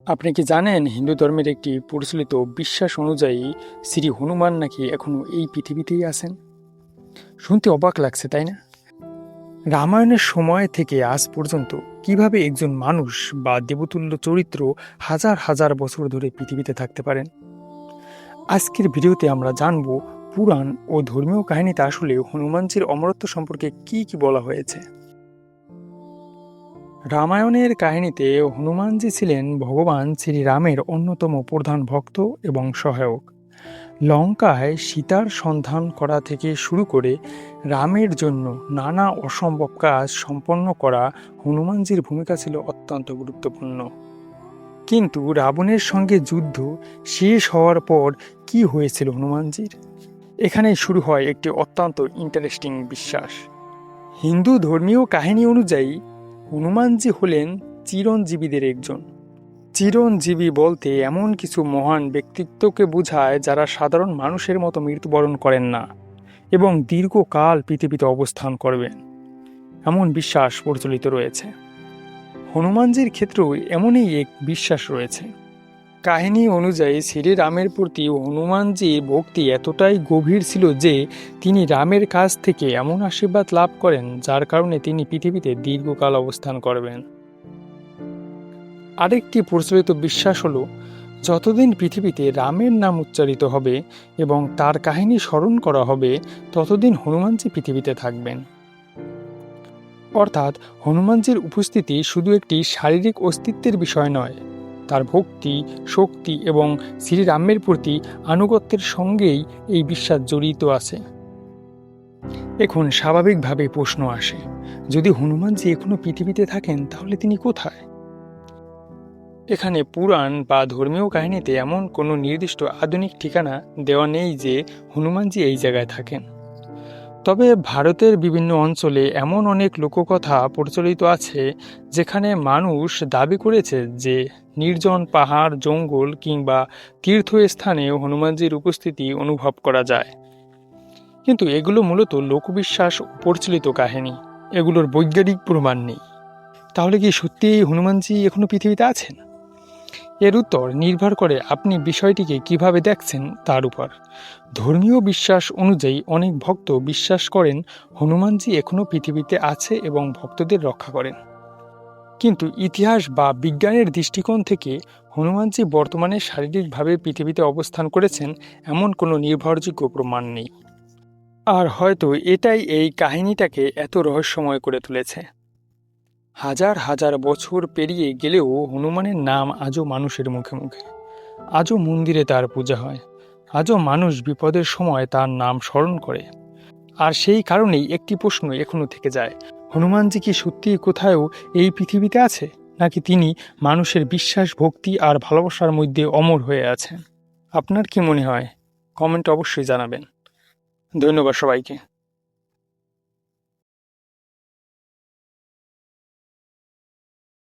আপনি কি জানেন হিন্দু ধর্মের একটি প্রচলিত বিশ্বাস অনুযায়ী শ্রী হনুমান নাকি এখনো এই পৃথিবীতেই আছেন? শুনতে অবাক লাগছে, তাই না? রামায়ণের সময় থেকে আজ পর্যন্ত কিভাবে একজন মানুষ বা দেবতুল্য চরিত্র হাজার হাজার বছর ধরে পৃথিবীতে থাকতে পারেন। আজকের ভিডিওতে আমরা জানব পুরাণ ও ধর্মীয় কাহিনীতে আসলে হনুমানজির অমরত্ব সম্পর্কে কি কি বলা হয়েছে। রামায়ণের কাহিনীতে হনুমানজি ছিলেন ভগবান শ্রীরামের অন্যতম প্রধান ভক্ত এবং সহায়ক। লঙ্কায় সীতার সন্ধান করা থেকে শুরু করে রামের জন্য নানা অসম্ভব কাজ সম্পন্ন করা হনুমানজির ভূমিকা ছিল অত্যন্ত গুরুত্বপূর্ণ। কিন্তু রাবণের সঙ্গে যুদ্ধ শেষ হওয়ার পর কি হয়েছিল হনুমানজির? এখানেই শুরু হয় একটি অত্যন্ত ইন্টারেস্টিং বিশ্বাস। হিন্দু ধর্মীয় কাহিনী অনুযায়ী হনুমানজি হলেন চিরঞ্জীবীদের একজন। চিরঞ্জীবী বলতে এমন কিছু মহান ব্যক্তিত্বকে বোঝায় যারা সাধারণ মানুষের মতো মৃত্যুবরণ করেন না এবং দীর্ঘকাল পৃথিবীতে অবস্থান করবেন, এমন বিশ্বাস প্রচলিত রয়েছে। হনুমানজির ক্ষেত্রেও এমনই এক বিশ্বাস রয়েছে। কাহিনী অনুযায়ী শ্রীরামের প্রতি হনুমানজির ভক্তি এতটাই গভীর ছিল যে তিনি রামের কাছ থেকে এমন আশীর্বাদ লাভ করেন যার কারণে তিনি পৃথিবীতে দীর্ঘকাল অবস্থান করবেন। আরেকটি প্রচলিত বিশ্বাস হলো, যতদিন পৃথিবীতে রামের নাম উচ্চারিত হবে এবং তার কাহিনী স্মরণ করা হবে ততদিন হনুমানজি পৃথিবীতে থাকবেন। অর্থাৎ হনুমানজির উপস্থিতি শুধু একটি শারীরিক অস্তিত্বের বিষয় নয়, তার ভক্তি, শক্তি এবং শ্রীরামের প্রতি আনুগত্যের সঙ্গেই এই বিশ্বাস জড়িত আছে। এখন স্বাভাবিকভাবে প্রশ্ন আসে, যদি হনুমানজি এখনো পৃথিবীতে থাকেন তাহলে তিনি কোথায়? এখানে পুরাণ বা ধর্মীয় কাহিনীতে এমন কোনো নির্দিষ্ট আধুনিক ঠিকানা দেওয়া নেই যে হনুমানজি এই জায়গায় থাকেন। তবে ভারতের বিভিন্ন অঞ্চলে এমন অনেক লোককথা প্রচলিত আছে যেখানে মানুষ দাবি করেছে যে নির্জন পাহাড়, জঙ্গল কিংবা তীর্থস্থানে হনুমানজির উপস্থিতি অনুভব করা যায়। কিন্তু এগুলো মূলত লোকবিশ্বাস ও প্রচলিত কাহিনী, এগুলোর বৈজ্ঞানিক প্রমাণ নেই। তাহলে কি সত্যিই হনুমানজি এখনো পৃথিবীতে আছেন? এর উত্তর নির্ভর করে আপনি বিষয়টিকে কিভাবে দেখছেন তার উপর। ধর্মীয় বিশ্বাস অনুযায়ী অনেক ভক্ত বিশ্বাস করেন হনুমানজি এখনও পৃথিবীতে আছে এবং ভক্তদের রক্ষা করেন। কিন্তু ইতিহাস বা বিজ্ঞানের দৃষ্টিকোণ থেকে হনুমানজি বর্তমানে শারীরিকভাবে পৃথিবীতে অবস্থান করেছেন এমন কোনো নির্ভরযোগ্য প্রমাণ নেই। আর হয়তো এটাই এই কাহিনীটাকে এত রহস্যময় করে তুলেছে। হাজার হাজার বছর পেরিয়ে গেলেও হনুমানের নাম আজও মানুষের মুখে মুখে, আজও মন্দিরে তার পূজা হয়, আজও মানুষ বিপদের সময় তার নাম স্মরণ করে। আর সেই কারণেই একটি প্রশ্ন এখনো থেকে যায়, হনুমানজি কি সত্যিই কোথাও এই পৃথিবীতে আছে, নাকি তিনি মানুষের বিশ্বাস, ভক্তি আর ভালোবাসার মধ্যে অমর হয়ে আছেন? আপনার কি মনে হয়? কমেন্ট অবশ্যই জানাবেন। ধন্যবাদ সবাইকে।